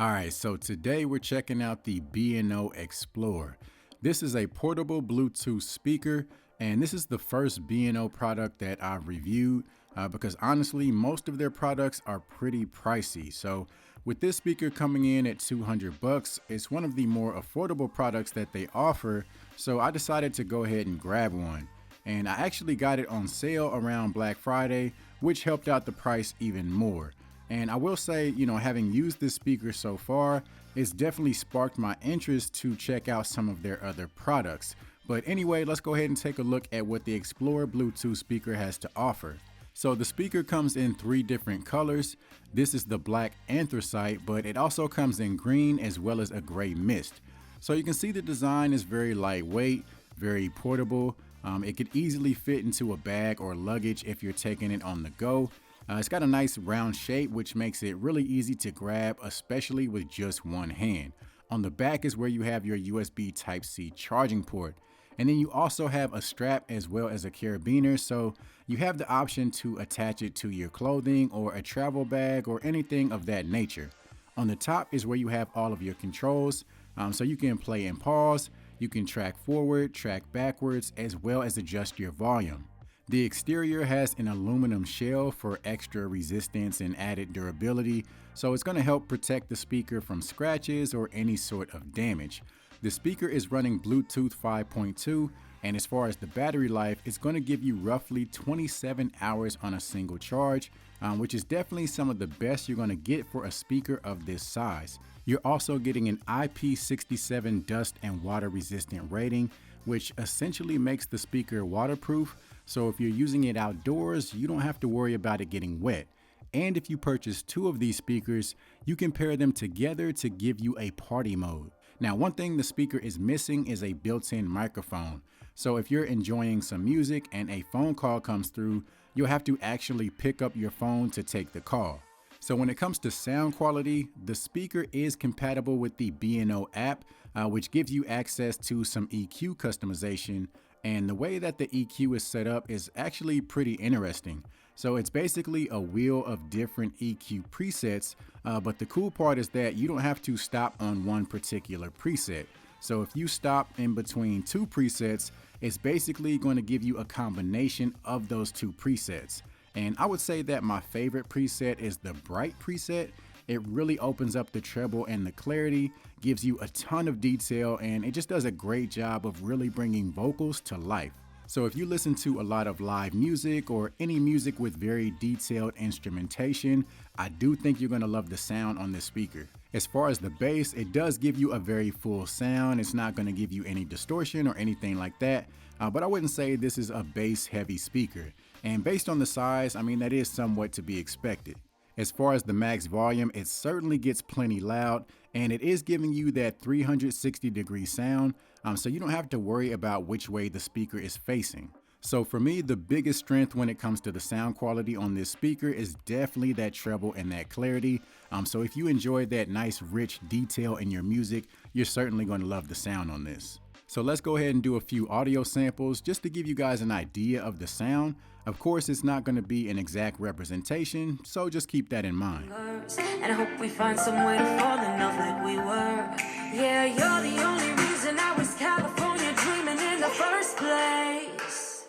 All right, so today we're checking out the B&O Explore. This is a portable Bluetooth speaker, and this is the first B&O product that I've reviewed because honestly, most of their products are pretty pricey. So with this speaker coming in at 200 bucks, it's one of the more affordable products that they offer. So I decided to go ahead and grab one. And I actually got it on sale around Black Friday, which helped out the price even more. And I will say, having used this speaker so far, it's definitely sparked my interest to check out some of their other products. But anyway, let's go ahead and take a look at what the Explore Bluetooth speaker has to offer. So the speaker comes in 3 different colors. This is the black anthracite, but it also comes in green as well as a gray mist. So you can see the design is very lightweight, very portable. It could easily fit into a bag or luggage if you're taking it on the go. It's got a nice round shape, which makes it really easy to grab, especially with just one hand. On the back is where you have your USB Type-C charging port. And then you also have a strap as well as a carabiner, so you have the option to attach it to your clothing or a travel bag or anything of that nature. On the top is where you have all of your controls, so you can play and pause, you can track forward, track backwards, as well as adjust your volume. The exterior has an aluminum shell for extra resistance and added durability, so it's going to help protect the speaker from scratches or any sort of damage. The speaker is running Bluetooth 5.2, and as far as the battery life, it's going to give you roughly 27 hours on a single charge, which is definitely some of the best you're going to get for a speaker of this size. You're also getting an IP67 dust and water resistant rating, which essentially makes the speaker waterproof. So if you're using it outdoors, you don't have to worry about it getting wet. And if you purchase 2 of these speakers, you can pair them together to give you a party mode. Now, one thing the speaker is missing is a built-in microphone. So if you're enjoying some music and a phone call comes through, you'll have to actually pick up your phone to take the call. So when it comes to sound quality, the speaker is compatible with the B&O app, which gives you access to some EQ customization. And the way that the EQ is set up is actually pretty interesting. So it's basically a wheel of different EQ presets, but the cool part is that you don't have to stop on one particular preset. So if you stop in between 2 presets, it's basically going to give you a combination of those 2 presets. And I would say that my favorite preset is the bright preset. It really opens up the treble and the clarity, gives you a ton of detail, and it just does a great job of really bringing vocals to life. So if you listen to a lot of live music or any music with very detailed instrumentation, I do think you're going to love the sound on this speaker. As far as the bass, it does give you a very full sound. It's not going to give you any distortion or anything like that, but I wouldn't say this is a bass heavy speaker. And based on the size, that is somewhat to be expected. As far as the max volume, it certainly gets plenty loud, and it is giving you that 360-degree sound, so you don't have to worry about which way the speaker is facing. So for me, the biggest strength when it comes to the sound quality on this speaker is definitely that treble and that clarity. So if you enjoy that nice rich detail in your music, you're certainly going to love the sound on this. So let's go ahead and do a few audio samples just to give you guys an idea of the sound. Of course, it's not going to be an exact representation, so just keep that in mind. And I hope we find some way to fall in love like we were. Yeah, you're the only reason I was California dreaming in the first place.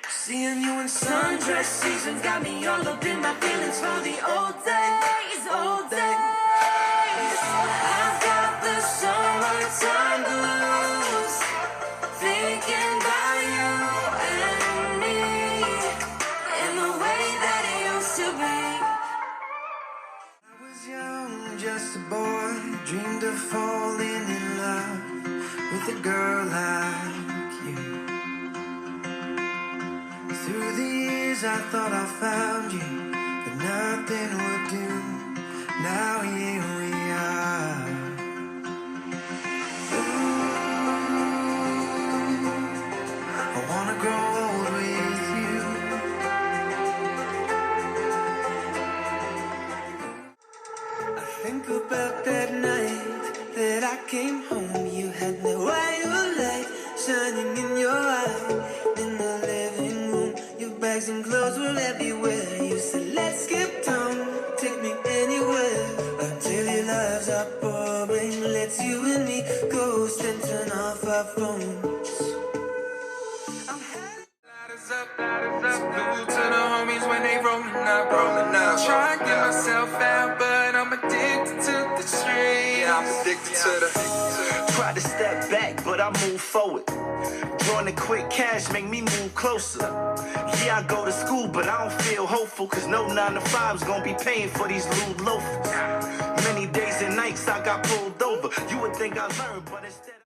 Seeing you in sundress seasons got me all up in my feelings for the old days, old days. I've got the summertime blues, thinking about you and me in the way that it used to be. I was young, just a boy, dreamed of falling in love with a girl like you. Through the years I thought I found you, but nothing would do. Now here we are. I wanna grow old with you. I think about that night that I came home. You had the white light shining in your eye. In the living room, your bags and clothes were everywhere. You said, let's skip town, take me anywhere, until your love's stop boring. Let's you and me ghost and turn off our phones. I'm ladders up, salute to the homies when they rolling up, Try to get myself out, but I'm addicted to the streets. Yeah, I'm addicted to the. Try to step back, but I move forward. Drawing the quick cash make me move closer. Yeah, I go to school, but I don't feel hopeful, cause no 9 to 5's gonna be paying for these lewd loafers. Many days and nights I got pulled over. You would think I learned, but instead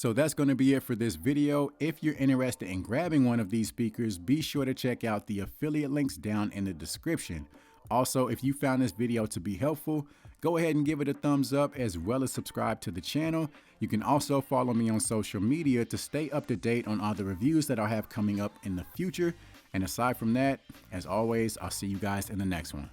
So that's going to be it for this video. If you're interested in grabbing one of these speakers, be sure to check out the affiliate links down in the description. Also, if you found this video to be helpful, go ahead and give it a thumbs up as well as subscribe to the channel. You can also follow me on social media to stay up to date on all the reviews that I'll have coming up in the future. And aside from that, as always, I'll see you guys in the next one.